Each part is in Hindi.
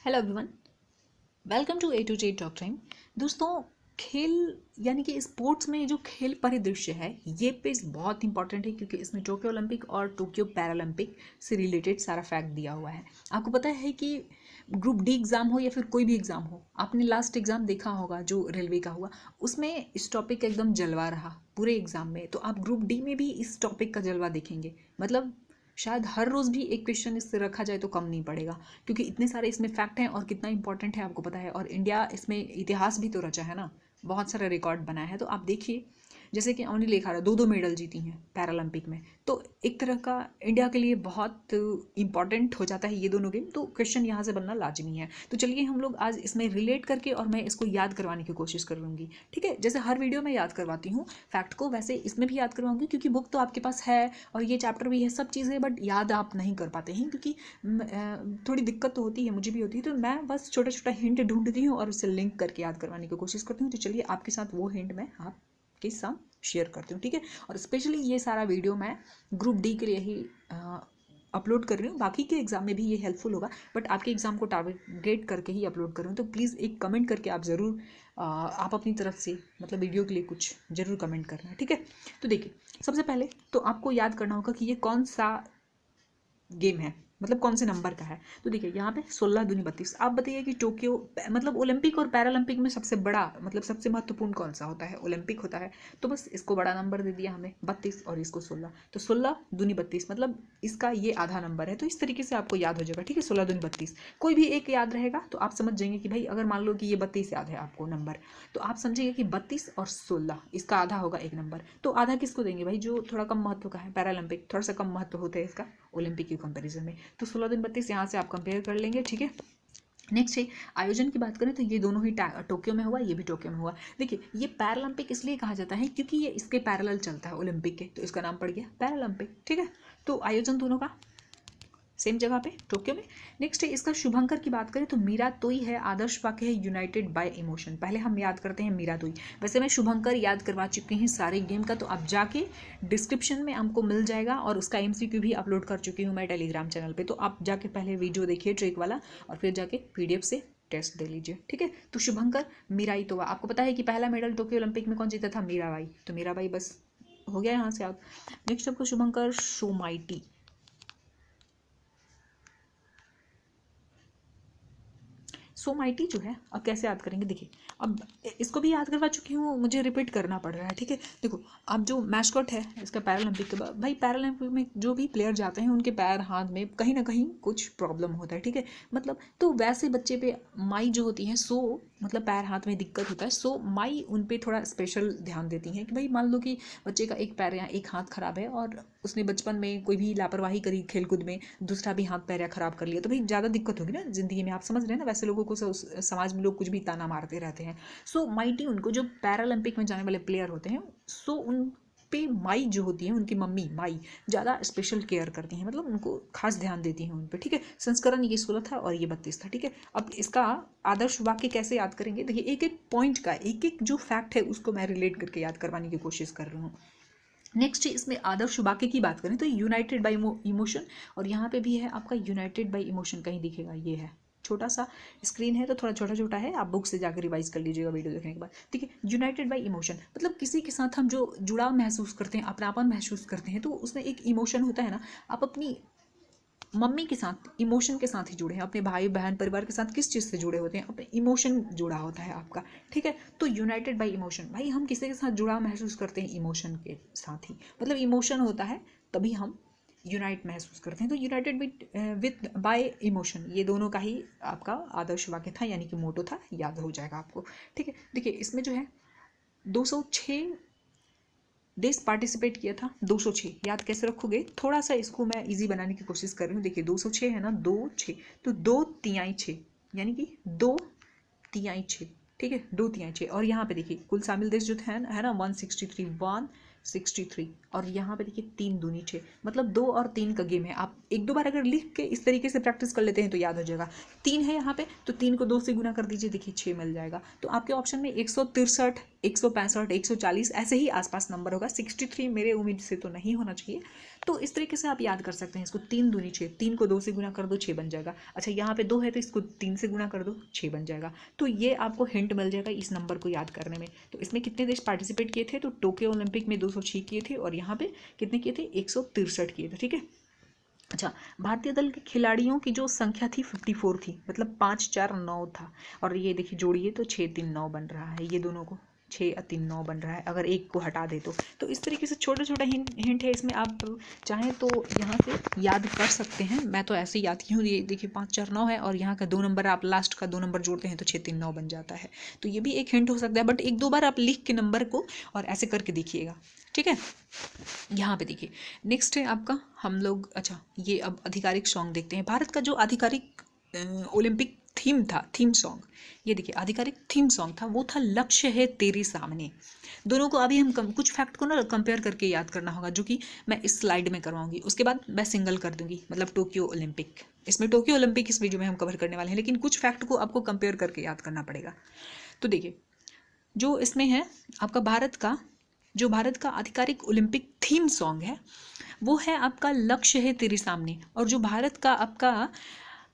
Hello everyone, welcome to A to Z talk time. दोस्तों, खेल यानी कि स्पोर्ट्स में जो खेल परिदृश्य है ये पेज बहुत इंपॉर्टेंट है क्योंकि इसमें टोक्यो ओलंपिक और टोक्यो पैरालंपिक से रिलेटेड सारा फैक्ट दिया हुआ है। आपको पता है कि ग्रुप डी एग्ज़ाम हो या फिर कोई भी एग्ज़ाम हो, आपने लास्ट एग्ज़ाम देखा होगा जो रेलवे का हुआ, उसमें इस टॉपिक का एकदम जलवा रहा पूरे एग्ज़ाम में। तो आप ग्रुप डी में भी इस टॉपिक का जलवा देखेंगे। मतलब शायद हर रोज़ भी एक क्वेश्चन इससे रखा जाए तो कम नहीं पड़ेगा क्योंकि इतने सारे इसमें फैक्ट हैं और कितना इंपॉर्टेंट है आपको पता है। और इंडिया इसमें इतिहास भी तो रचा है ना, बहुत सारा रिकॉर्ड बनाया है। तो आप देखिए, जैसे कि अवनी लेखा रहा 2-2 मेडल जीती हैं पैरालंपिक में, तो एक तरह का इंडिया के लिए बहुत इंपॉर्टेंट हो जाता है ये दोनों गेम। तो क्वेश्चन यहाँ से बनना लाजमी है। तो चलिए हम लोग आज इसमें रिलेट करके और मैं इसको याद करवाने की कोशिश करूँगी। ठीक है, जैसे हर वीडियो में याद करवाती हूँ फैक्ट को, वैसे इसमें भी याद करवाऊंगी क्योंकि बुक तो आपके पास है और ये चैप्टर भी है, सब चीज़ें, बट याद आप नहीं कर पाते हैं क्योंकि थोड़ी दिक्कत तो होती है, मुझे भी होती है। तो मैं बस छोटा छोटा हिंट ढूंढती हूँ और उससे लिंक करके याद करवाने की कोशिश करती हूँ। तो चलिए आपके साथ वो हिंट मैं आपके साथ शेयर करती हूँ, ठीक है। और स्पेशली ये सारा वीडियो मैं ग्रुप डी के लिए ही अपलोड कर रही हूँ, बाकी के एग्जाम में भी ये हेल्पफुल होगा, बट आपके एग्जाम को टारगेट करके ही अपलोड कर रही हूँ। तो प्लीज़ एक कमेंट करके आप ज़रूर आप अपनी तरफ से मतलब वीडियो के लिए कुछ ज़रूर कमेंट करना है, ठीक है। तो देखिए, सबसे पहले तो आपको याद करना होगा कि ये कौन सा गेम है, मतलब कौन से नंबर का है। तो देखिए यहाँ पे 16 दूनी 32। आप बताइए कि टोक्यो मतलब ओलंपिक और पैरालंपिक में सबसे बड़ा मतलब सबसे महत्वपूर्ण कौन सा होता है? ओलंपिक होता है। तो बस इसको बड़ा नंबर दे दिया हमें 32 और इसको 16, तो 16 दूनी 32 मतलब इसका ये आधा नंबर है। तो इस तरीके से आपको याद हो जाएगा, ठीक है। 16 दूनी 32 कोई भी एक याद रहेगा तो आप समझ जाएंगे कि भाई अगर मान लो कि ये 32 याद है आपको नंबर, तो आप समझेंगे कि 32 और 16 इसका आधा होगा एक नंबर। तो आधा किसको देंगे भाई? जो थोड़ा कम महत्व का है, पैरालंपिक थोड़ा सा कम महत्व होता है इसका ओलंपिक के कंपैरिजन में। तो 16 दिन 32 यहाँ से आप कंपेयर कर लेंगे, ठीक है। नेक्स्ट है आयोजन की बात करें तो ये दोनों ही टोक्यो में हुआ, ये भी टोक्यो में हुआ। देखिए ये पैरालंपिक इसलिए कहा जाता है क्योंकि ये इसके पैरेलल चलता है ओलंपिक के, तो इसका नाम पड़ गया पैरालंपिक, ठीक है। तो आयोजन दोनों का सेम जगह पे टोक्यो में। नेक्स्ट है इसका शुभंकर की बात करें तो मीरा तोई है, आदर्श वाक्य है यूनाइटेड बाय इमोशन। पहले हम याद करते हैं मीरा तोई। वैसे मैं शुभंकर याद करवा चुकी हूँ सारे गेम का, तो आप जाके डिस्क्रिप्शन में आपको मिल जाएगा और उसका MCQ भी अपलोड कर चुकी हूँ मैं टेलीग्राम चैनल पे। तो आप जाके पहले वीडियो देखिए ट्रिक वाला और फिर जाके PDF से टेस्ट दे लीजिए, ठीक है। तो शुभंकर मीराई तोवा, आपको पता है कि पहला मेडल टोक्यो ओलंपिक में कौन जीता था? मीराबाई। तो मीराबाई बस हो गया यहाँ से याद। नेक्स्ट आपको शुभंकर शोमाइटी। सोमाइटी जो है, अब कैसे याद करेंगे? देखिए अब इसको भी याद करवा चुकी हूँ, मुझे रिपीट करना पड़ रहा है, ठीक है। देखो अब जो मैस्कॉट है इसका पैरालंपिक के बाद, भाई पैरालंपिक में जो भी प्लेयर जाते हैं उनके पैर हाथ में कहीं ना कहीं कुछ प्रॉब्लम होता है, ठीक है। मतलब तो वैसे बच्चे पे माई जो होती हैं सो मतलब पैर हाथ में दिक्कत होता है, सो माई उन पे थोड़ा स्पेशल ध्यान देती हैं कि भाई मान लो कि बच्चे का एक पैर या एक हाथ खराब है और उसने बचपन में कोई भी लापरवाही करी खेलकूद में, दूसरा भी हाथ पैर या खराब कर लिया, तो भाई ज़्यादा दिक्कत होगी ना ज़िंदगी में। आप समझ रहे हैं ना, वैसे लोगों को समाज में लोग कुछ भी ताना मारते रहते हैं। सो माइटी उनको जो पैरालंपिक में जाने वाले प्लेयर होते हैं, सो उन पे माई जो होती है उनकी मम्मी माई ज़्यादा स्पेशल केयर करती हैं, मतलब उनको खास ध्यान देती हैं उन पे, ठीक है। संस्करण ये 16 था और ये 32 था, ठीक है। अब इसका आदर्श वाक्य कैसे याद करेंगे? देखिए एक एक पॉइंट का एक एक जो फैक्ट है उसको मैं रिलेट करके याद करवाने की कोशिश कर रही हूँ। नेक्स्ट इसमें आदर्श वाक्य की बात करें तो यूनाइटेड बाय इमोशन, और यहाँ पे भी है आपका यूनाइटेड बाय इमोशन, कहीं दिखेगा ये है, छोटा सा स्क्रीन है तो थोड़ा छोटा छोटा है, आप बुक से जाकर रिवाइज कर लीजिएगा वीडियो देखने के बाद, ठीक है। यूनाइटेड बाय इमोशन मतलब किसी के साथ हम जो जुड़ाव महसूस करते हैं, अपनापन महसूस करते हैं, तो उसमें एक इमोशन होता है ना। आप अपनी मम्मी के साथ इमोशन के साथ ही जुड़े हैं, अपने भाई बहन परिवार के साथ किस चीज़ से जुड़े होते हैं? अपने इमोशन जुड़ा होता है आपका, ठीक है। तो यूनाइटेड बाय इमोशन, भाई हम किसी के साथ जुड़ाव महसूस करते हैं इमोशन के साथ ही, मतलब इमोशन होता है तभी हम यूनाइट महसूस करते हैं। तो यूनाइटेड विद बाय इमोशन, ये दोनों का ही आपका आदर्श वाक्य था, यानी कि मोटो था, याद हो जाएगा आपको, ठीक है। देखिए इसमें जो है 206 देश पार्टिसिपेट किया था, 206 याद कैसे रखोगे? थोड़ा सा इसको मैं इजी बनाने की कोशिश कर रही हूँ। देखिए 206 है ना, 2 6, तो 2 तिहाई 6 यानी कि 2 तिहाई 6, ठीक है, 2 तिहाई 6। और यहाँ पे देखिए कुल शामिल देश जो है ना 163 और यहाँ पे देखिए 3 दूनी 6, मतलब 2 और 3 का गेम है। आप एक दो बार अगर लिख के इस तरीके से प्रैक्टिस कर लेते हैं तो याद हो जाएगा। 3 है यहाँ पे तो 3 को 2 से गुना कर दीजिए, देखिए 6 मिल जाएगा। तो आपके ऑप्शन में 163 165 140 ऐसे ही आसपास नंबर होगा। 63 मेरे उम्मीद से तो नहीं होना चाहिए, तो इस तरीके से आप याद कर सकते हैं इसको। 3 दूनी 6, 3 को 2 से गुना कर दो 6 बन जाएगा। अच्छा यहाँ पे 2 है तो इसको 3 से गुना कर दो 6 बन जाएगा। तो ये आपको हिंट मिल जाएगा इस नंबर को याद करने में। तो इसमें कितने देश पार्टिसिपेट किए थे, तो टोक्यो ओलंपिक में 206 किए थे और यहाँ पे कितने किए थे, 163 किए थे। ठीक है। अच्छा, भारतीय दल के खिलाड़ियों की जो संख्या थी 54 थी, मतलब 5 4 9 था। और ये देखिए जोड़िए तो 6 3 9 बन रहा है, ये दोनों को 6 3 9 बन रहा है अगर एक को हटा दे तो इस तरीके से छोटा छोटा हिंट है इसमें। आप चाहें तो यहाँ से याद कर सकते हैं। मैं तो ऐसे ही याद की हूँ। ये देखिए 5 4 9 है और यहाँ का 2 नंबर, आप लास्ट का 2 नंबर जोड़ते हैं तो 6 3 9 बन जाता है। तो ये भी एक हिंट हो सकता है, बट 1 2 बार आप लिख के नंबर को और ऐसे करके देखिएगा। ठीक है। यहाँ पे देखिए नेक्स्ट है आपका हम लोग। अच्छा, ये अब आधिकारिक सॉन्ग देखते हैं। भारत का जो आधिकारिक ओलंपिक थीम था, थीम सॉन्ग, ये देखिए आधिकारिक थीम सॉन्ग था, वो था लक्ष्य है तेरे सामने। दोनों को अभी हम कुछ फैक्ट को ना कंपेयर करके याद करना होगा, जो कि मैं इस स्लाइड में करवाऊंगी। उसके बाद मैं सिंगल कर दूंगी, मतलब टोक्यो ओलंपिक। इसमें टोक्यो ओलंपिक इस वीडियो में हम कवर करने वाले हैं, लेकिन कुछ फैक्ट को आपको कंपेयर करके याद करना पड़ेगा। तो देखिए जो इसमें है आपका भारत का आधिकारिक ओलंपिक थीम सॉन्ग है, वो है आपका लक्ष्य है तेरे सामने। और जो भारत का आपका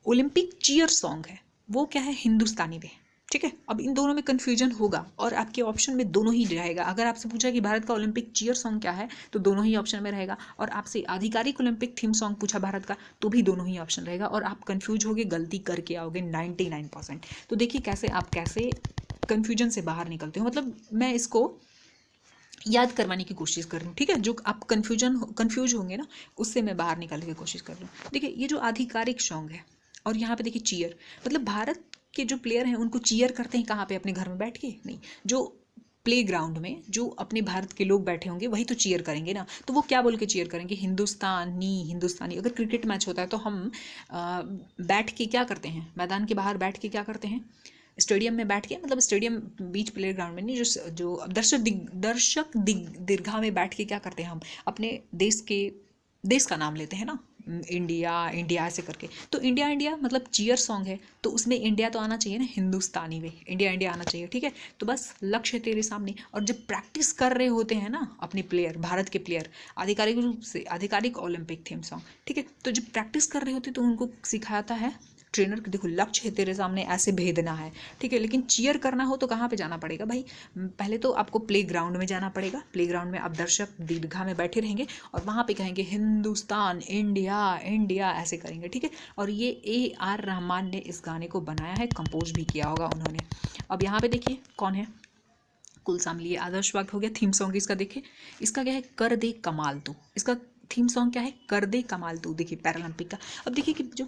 ओलंपिक चीयर सॉन्ग है वो क्या है, हिंदुस्तानी वे। ठीक है। अब इन दोनों में कन्फ्यूजन होगा और आपके ऑप्शन में दोनों ही रहेगा। अगर आपसे पूछा कि भारत का ओलंपिक चीयर सॉन्ग क्या है तो दोनों ही ऑप्शन में रहेगा, और आपसे आधिकारिक ओलंपिक थीम सॉन्ग पूछा भारत का तो भी दोनों ही ऑप्शन रहेगा, और आप कन्फ्यूज होगे, गलती करके आओगे 99%। तो देखिए कैसे आप कन्फ्यूजन से बाहर निकलते हो। मतलब मैं इसको याद करवाने की कोशिश कर रही हूँ। ठीक है। जो आप कंफ्यूज होंगे ना, उससे मैं बाहर निकलने की कोशिश कर रही हूँ। देखिए ये जो आधिकारिक सॉन्ग है, और यहाँ पे देखिए चीयर, मतलब भारत के जो प्लेयर हैं उनको चीयर करते हैं कहाँ पे, अपने घर में बैठ के नहीं, जो प्ले ग्राउंड में जो अपने भारत के लोग बैठे होंगे वही तो चीयर करेंगे ना। तो वो क्या बोल के चीयर करेंगे, हिंदुस्तानी हिंदुस्तानी। अगर क्रिकेट मैच होता है तो हम बैठ के क्या करते हैं, मैदान के बाहर बैठ के क्या करते हैं, स्टेडियम में बैठ के, मतलब स्टेडियम बीच प्ले ग्राउंड में नहीं, जो दर्शक दीर्घा में बैठ के क्या करते हैं, हम अपने देश का नाम लेते हैं ना, इंडिया इंडिया ऐसे करके। तो इंडिया इंडिया मतलब चीयर सॉन्ग है, तो उसमें इंडिया तो आना चाहिए ना, हिंदुस्तानी में इंडिया इंडिया आना चाहिए। ठीक है। तो बस लक्ष्य है तेरे सामने। और जब प्रैक्टिस कर रहे होते हैं ना अपने प्लेयर, भारत के प्लेयर, आधिकारिक रूप से आधिकारिक ओलंपिक थीम सॉन्ग, ठीक है, तो जब प्रैक्टिस कर रहे होते तो उनको सिखाता है ट्रेनर, देखो लक्ष्य है तेरे सामने, ऐसे भेदना है। ठीक है। लेकिन चीयर करना हो तो कहाँ पे जाना पड़ेगा भाई, पहले तो आपको प्ले ग्राउंड में जाना पड़ेगा। प्ले ग्राउंड में आप दर्शक दीर्घा में बैठे रहेंगे और वहाँ पे कहेंगे हिंदुस्तान इंडिया इंडिया ऐसे करेंगे। ठीक है। और ये AR रहमान ने इस गाने को बनाया है, कंपोज भी किया होगा उन्होंने। अब यहाँ पे देखिए कौन है, कुल शामिल आदर्श वाक्य हो गया। थीम सॉन्ग इसका देखिए, इसका क्या है, कर दे कमाल तू। इसका थीम सॉन्ग क्या है, कर दे कमाल तू। देखिए पैरालंपिक का। अब देखिए कि जो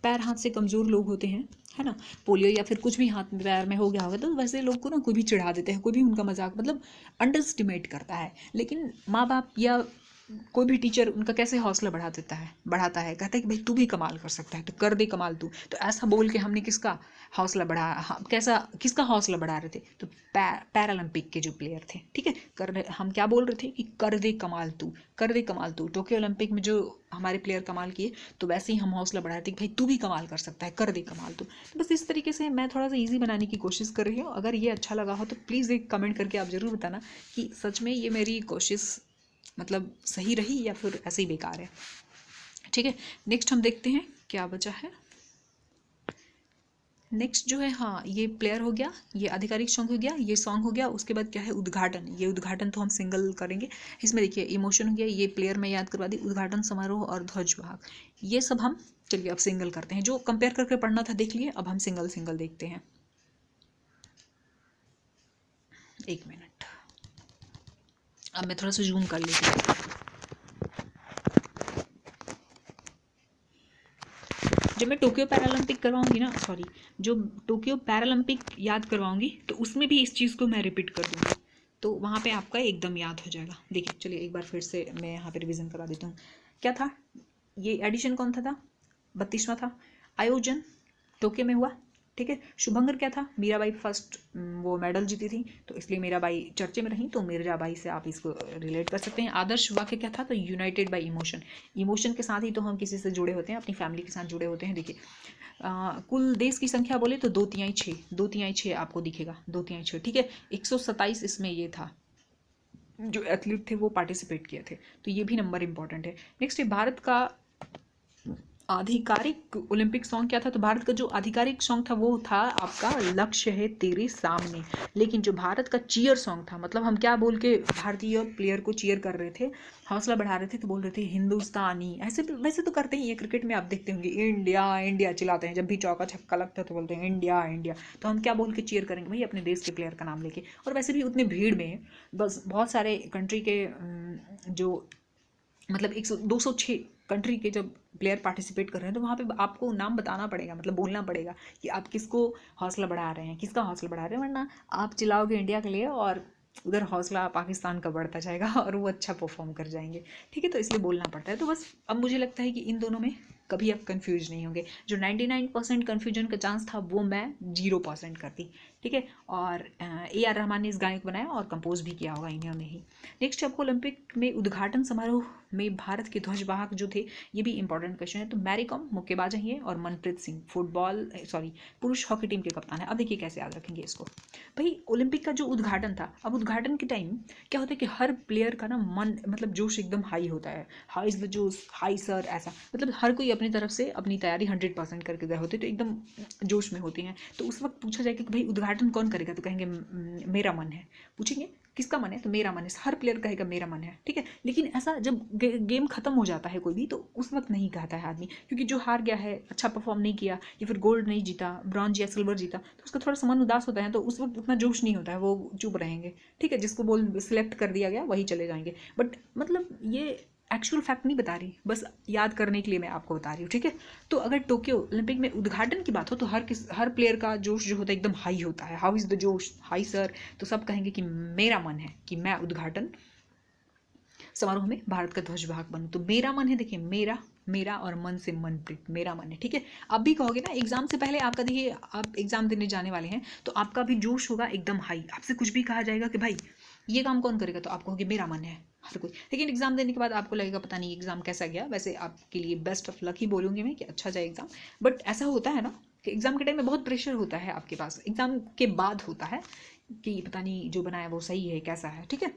पैर हाथ से कमज़ोर लोग होते हैं, है ना, पोलियो या फिर कुछ भी हाथ में पैर में हो गया होगा, तो वैसे लोग को ना कोई भी चिढ़ा देते हैं, कोई भी उनका मजाक मतलब अंडर एस्टिमेट करता है। लेकिन माँ बाप या कोई भी टीचर उनका कैसे हौसला बढ़ाता है, कहता है कि भाई तू भी कमाल कर सकता है, तो कर दे कमाल तू। तो ऐसा बोल के हमने किसका हौसला किसका हौसला बढ़ा रहे थे, तो पैरालंपिक के जो प्लेयर थे। ठीक है। हम क्या बोल रहे थे कि कर दे कमाल तू, कर दे कमाल तू। टोक्यो ओलंपिक में जो हमारे प्लेयर कमाल किए, तो वैसे ही हम हौसला बढ़ा रहे थे कि भाई तू भी कमाल कर सकता है, कर दे कमाल तू। तो बस इस तरीके से मैं थोड़ा सा ईजी बनाने की कोशिश कर रही हूँ। अगर ये अच्छा लगा हो तो प्लीज़ एक कमेंट करके आप ज़रूर बताना कि सच में ये मेरी कोशिश मतलब सही रही या फिर ऐसे ही बेकार है। ठीक है। नेक्स्ट हम देखते हैं क्या बचा है। नेक्स्ट जो है, हाँ ये प्लेयर हो गया, ये आधिकारिक सॉन्ग हो गया, ये सॉन्ग हो गया। उसके बाद क्या है, उद्घाटन। ये उद्घाटन तो हम सिंगल करेंगे। इसमें देखिए इमोशन हो गया, ये प्लेयर में याद करवा दी, उद्घाटन समारोह और ध्वजवाहक, ये सब हम चलिए अब सिंगल करते हैं। जो कंपेयर करके पढ़ना था देख लिए, अब हम सिंगल सिंगल देखते हैं। एक मिनट, अब मैं थोड़ा सा जूम कर लेती हूँ। जब मैं टोक्यो पैरालंपिक करवाऊंगी ना, जो टोक्यो पैरालंपिक याद करवाऊंगी तो उसमें भी इस चीज़ को मैं रिपीट कर दूंगी, तो वहाँ पे आपका एकदम याद हो जाएगा। देखिए चलिए एक बार फिर से मैं यहाँ पे रिवीजन करा देता हूँ। क्या था ये, एडिशन कौन था 32वां था। आयोजन टोक्यो में हुआ। ठीक है। शुभंकर क्या था, मीराबाई फर्स्ट वो मेडल जीती थी, तो इसलिए मीराबाई चर्चे में रही, तो मीराबाई से आप इसको रिलेट कर सकते हैं। आदर्श वाक्य क्या था, तो यूनाइटेड बाय इमोशन। इमोशन के साथ ही तो हम किसी से जुड़े होते हैं, अपनी फैमिली के साथ जुड़े होते हैं। देखिए कुल देश की संख्या बोले तो 2/3 आपको दिखेगा, 2/3 6। ठीक है। 127 इसमें ये था, जो एथलीट थे वो पार्टिसिपेट किए थे, तो ये भी नंबर इंपॉर्टेंट है। नेक्स्ट है भारत का आधिकारिक ओलंपिक सॉन्ग क्या था, तो भारत का जो आधिकारिक सॉन्ग था वो था आपका लक्ष्य है तेरे सामने। लेकिन जो भारत का चीयर सॉन्ग था, मतलब हम क्या बोल के भारतीय प्लेयर को चीयर कर रहे थे, हौसला बढ़ा रहे थे, तो बोल रहे थे हिंदुस्तानी। ऐसे वैसे तो करते ही है क्रिकेट में, आप देखते होंगे इंडिया इंडिया चिल्लाते हैं, जब भी चौका छक्का लगता है तो बोलते हैं इंडिया इंडिया। तो हम क्या बोल के चीयर करेंगे भाई, अपने देश के प्लेयर का नाम लेके। और वैसे भी उतनी भीड़ में बस बहुत सारे कंट्री के जो मतलब 206 कंट्री के जब प्लेयर पार्टिसिपेट कर रहे हैं, तो वहाँ पे आपको नाम बताना पड़ेगा, मतलब बोलना पड़ेगा कि आप किसको हौसला बढ़ा रहे हैं, किसका हौसला बढ़ा रहे हैं। वरना आप चिल्लाओगे इंडिया के लिए और उधर हौसला पाकिस्तान का बढ़ता जाएगा और वो अच्छा परफॉर्म कर जाएंगे। ठीक है, तो इसलिए बोलना पड़ता है। तो बस अब मुझे लगता है कि इन दोनों में कभी आप कंफ्यूज नहीं होंगे। जो 99% कन्फ्यूजन का चांस था वो मैं 0% कर दी। ठीक है, और AR रहमान ने इस गाने को बनाया और कंपोज भी किया होगा इन्होंने ही। नेक्स्ट आपको ओलंपिक में उद्घाटन समारोह में भारत के ध्वजवाहक जो थे, ये भी इंपॉर्टेंट क्वेश्चन है। तो मैरी कॉम मुक्केबाज हैं ये, और मनप्रीत सिंह पुरुष हॉकी टीम के कप्तान है। अब देखिए कैसे याद रखेंगे इसको। भाई ओलंपिक का जो उद्घाटन था, अब उद्घाटन के टाइम क्या होता है कि हर प्लेयर का ना मन मतलब जोश एकदम हाई होता है, हाई इज द जोश, हाई सर, ऐसा मतलब हर कोई अपनी तरफ से अपनी तैयारी 100% करके गए होते, तो एकदम जोश में होती हैं। तो उस वक्त पूछा जाएगा कि भाई उद्घाटन कौन करेगा, तो कहेंगे मेरा मन है। पूछेंगे किसका मन है, तो मेरा मन है, हर प्लेयर कहेगा मेरा मन है। ठीक है, लेकिन ऐसा जब गेम खत्म हो जाता है कोई भी, तो उस वक्त नहीं कहता है आदमी, क्योंकि जो हार गया है, अच्छा परफॉर्म नहीं किया या फिर गोल्ड नहीं जीता, ब्रॉन्ज या सिल्वर जीता, तो उसका थोड़ा सा मन उदास होता है, तो उस वक्त उतना जोश नहीं होता है, वो चुप रहेंगे। ठीक है, जिसको बोल सिलेक्ट कर दिया गया वही चले जाएंगे। बट मतलब ये एक्चुअल फैक्ट नहीं बता रही, बस याद करने के लिए मैं आपको बता रही हूँ। ठीक है, तो अगर टोक्यो ओलंपिक में उद्घाटन की बात हो, तो हर प्लेयर का जोश जो होता है एकदम हाई होता है। हाउ इज़ द जोश हाई सर, तो सब कहेंगे कि मेरा मन है कि मैं उद्घाटन समारोह में भारत का ध्वजवाहक बनूं। तो मेरा मन है, देखिए मेरा मेरा और मन से मनप्रीत, मेरा मन है। ठीक है, आप भी कहोगे ना एग्जाम से पहले, आपका देखिए आप एग्जाम देने जाने वाले हैं, तो आपका भी जोश होगा एकदम हाई। आपसे कुछ भी कहा जाएगा कि भाई ये काम कौन करेगा, तो आप कहोगे मेरा मन है हर कोई। लेकिन एग्जाम देने के बाद आपको लगेगा पता नहीं एग्जाम कैसा गया। वैसे आपके लिए बेस्ट ऑफ लक ही बोलूँगी मैं कि अच्छा जाए एग्जाम। बट ऐसा होता है ना कि एग्जाम के टाइम में बहुत प्रेशर होता है आपके पास, एग्जाम के बाद होता है कि पता नहीं जो बनाया वो सही है कैसा है। ठीक है,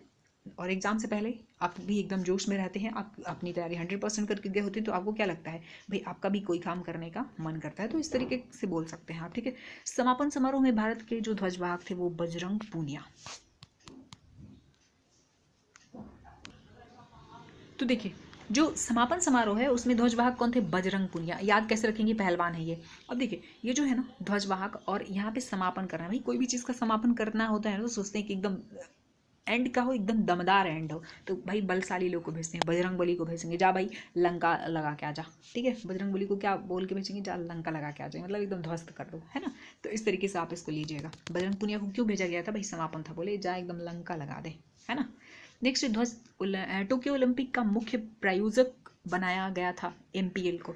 और एग्ज़ाम से पहले आप भी एकदम जोश में रहते हैं, आप अपनी तैयारी 100% करके गए होते हैं, तो आपको क्या लगता है भाई आपका भी कोई काम करने का मन करता है। तो इस तरीके से बोल सकते हैं आप। ठीक है, समापन समारोह में भारत के जो ध्वजवाहक थे वो बजरंग पूनिया। तो देखिए जो समापन समारोह है उसमें ध्वजवाहक कौन थे, बजरंग पुनिया। याद कैसे रखेंगे, पहलवान है ये। अब देखिए ये जो है ना ध्वजवाहक, और यहाँ पे समापन करना है, भाई कोई भी चीज़ का समापन करना होता है ना, तो सोचते हैं कि एकदम एंड का हो, एकदम दमदार एंड हो, तो भाई बलशाली लोग को भेजते हैं। बजरंग बली को भेजेंगे, जा भाई लंका लगा के आ जा। ठीक है, बजरंग बली को क्या बोल के भेजेंगे, जा लंका लगा के आ जाए, मतलब एकदम ध्वस्त कर दो, है ना। तो इस तरीके से आप इसको लीजिएगा। बजरंग पुनिया को क्यों भेजा गया था, भाई समापन था, बोले जा एकदम लंका लगा दे, है ना। नेक्स्ट ध्वज टोक्यो ओलंपिक का मुख्य प्रायोजक बनाया गया था MPL को।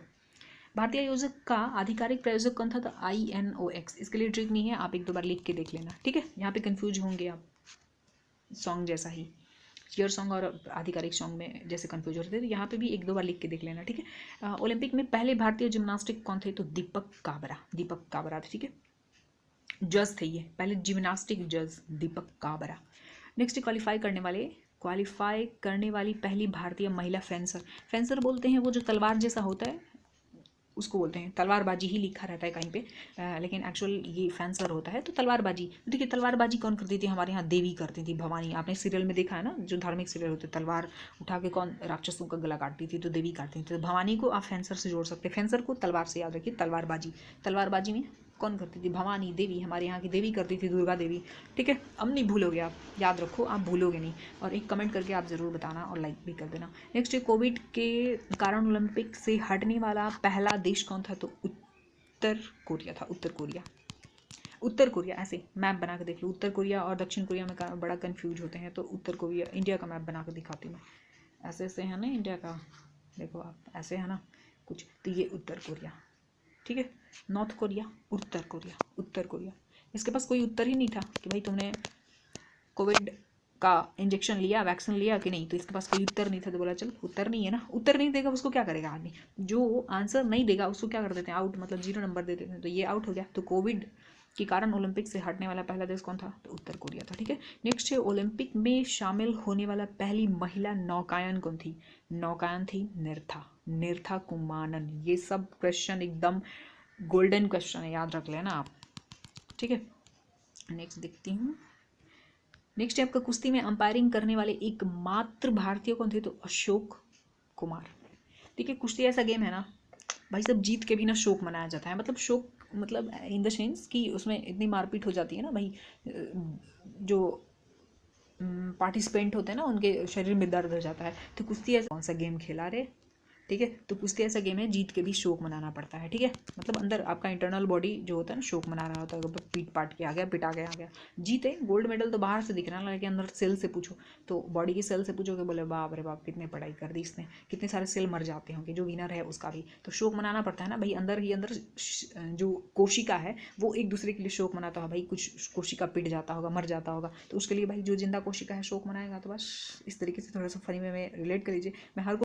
भारतीय आयोजक का आधिकारिक प्रायोजक कौन था, तो INOX। इसके लिए ट्रिक नहीं है, आप एक दो बार लिख के देख लेना। ठीक है, यहाँ पे कंफ्यूज होंगे आप, सॉन्ग जैसा ही चीयर सॉन्ग और आधिकारिक सॉन्ग में जैसे कंफ्यूज होते थे, तो यहाँ पे भी एक दो बार लिख के देख लेना। ठीक है, ओलंपिक में पहले भारतीय जिम्नास्टिक कौन थे, तो दीपक काबरा। दीपक काबरा थे। ठीक है, जज थे ये पहले जिम्नास्टिक जज, दीपक काबरा। नेक्स्ट क्वालिफाई करने वाली पहली भारतीय महिला फेंसर। फेंसर बोलते हैं वो जो तलवार जैसा होता है उसको बोलते हैं, तलवारबाजी ही लिखा रहता है कहीं पे, लेकिन एक्चुअल ये फेंसर होता है। तो तलवारबाजी, देखिए तलवारबाजी कौन करती थी, हमारे यहाँ देवी करती थी, भवानी। आपने सीरियल में देखा है ना, जो धार्मिक सीरियल होते तलवार उठा के कौन राक्षसों का गला काटती थी, तो देवी काटती थी। तो भवानी को आप फेंसर से जोड़ सकते हैं, फेंसर को तलवार से याद रखिए। तलवारबाजी, तलवारबाजी में कौन करती थी, भवानी देवी, हमारे यहाँ की देवी करती थी, दुर्गा देवी। ठीक है, अब नहीं भूलोगे आप, याद रखो, आप भूलोगे नहीं। और एक कमेंट करके आप ज़रूर बताना और लाइक भी कर देना। नेक्स्ट कोविड के कारण ओलंपिक से हटने वाला पहला देश कौन था, तो उत्तर कोरिया था। उत्तर कोरिया, उत्तर कोरिया। ऐसे मैप बना के देख लो, उत्तर कोरिया और दक्षिण कोरिया में बड़ा कन्फ्यूज होते हैं, तो उत्तर कोरिया। इंडिया का मैप बना के दिखाती हूँ मैं, ऐसे ऐसे है ना इंडिया का, देखो आप ऐसे है ना कुछ, तो ये उत्तर कोरिया। ठीक है, नॉर्थ कोरिया, उत्तर कोरिया, उत्तर कोरिया। इसके पास कोई उत्तर ही नहीं था कि भाई तुमने कोविड का इंजेक्शन लिया, वैक्सीन लिया कि नहीं, तो इसके पास कोई उत्तर नहीं था। तो बोला चल उत्तर नहीं है ना, उत्तर नहीं देगा उसको क्या करेगा आदमी, जो आंसर नहीं देगा उसको क्या कर देते हैं, आउट, मतलब 0 नंबर दे देते हैं, तो ये आउट हो गया। तो कोविड के कारण ओलंपिक से हटने वाला पहला देश कौन था? तो उत्तर कोरिया था। ठीक है, नेक्स्ट है ओलंपिक में शामिल होने वाला पहली महिला नौकायन कौन थी? नौकायन थी निर्था कुमानन। ये सब क्वेश्चन एकदम गोल्डन क्वेश्चन है, याद रख लेना आप। ठीक है, नेक्स्ट देखती हूँ। नेक्स्ट है आपका कुश्ती में अंपायरिंग करने वाले एकमात्र भारतीय कौन थे? तो अशोक कुमार। देखिए, कुश्ती ऐसा गेम है ना भाई, सब जीत के भी ना शोक मनाया जाता है। मतलब शोक मतलब इन द सेंस कि उसमें इतनी मारपीट हो जाती है ना भाई, जो पार्टिसिपेंट होते हैं ना उनके शरीर में दर्द हो जाता है। तो कुश्ती ऐसा कौन सा गेम खेला रे? ठीक है, तो कुश्ती ऐसा गेम है जीत के भी शोक मनाना पड़ता है। ठीक है, मतलब अंदर आपका इंटरनल बॉडी जो होता है ना शोक मना रहा होता है, पीट पाट के आ गया, पिटा गया आ गया। जीते, गोल्ड मेडल तो बाहर से दिख रहा है, लेकिन अंदर सेल से पूछो तो बॉडी की सेल से पूछो कि बोले बाप रे बाप कितने पढ़ाई कर दी इसने, कितने सारे सेल मर जाते होंगे, जो विनर है उसका भी तो शोक मनाना पड़ता है ना भाई। अंदर ही अंदर जो कोशिका है वो एक दूसरे के लिए शोक मनाता होगा भाई, कुछ कोशिका पिट जाता होगा, मर जाता होगा, तो उसके लिए भाई जो जिंदा कोशिका है शोक मनाएगा। तो बस इस तरीके से थोड़ा सा फनी में रिलेट कर लीजिए। मैं हर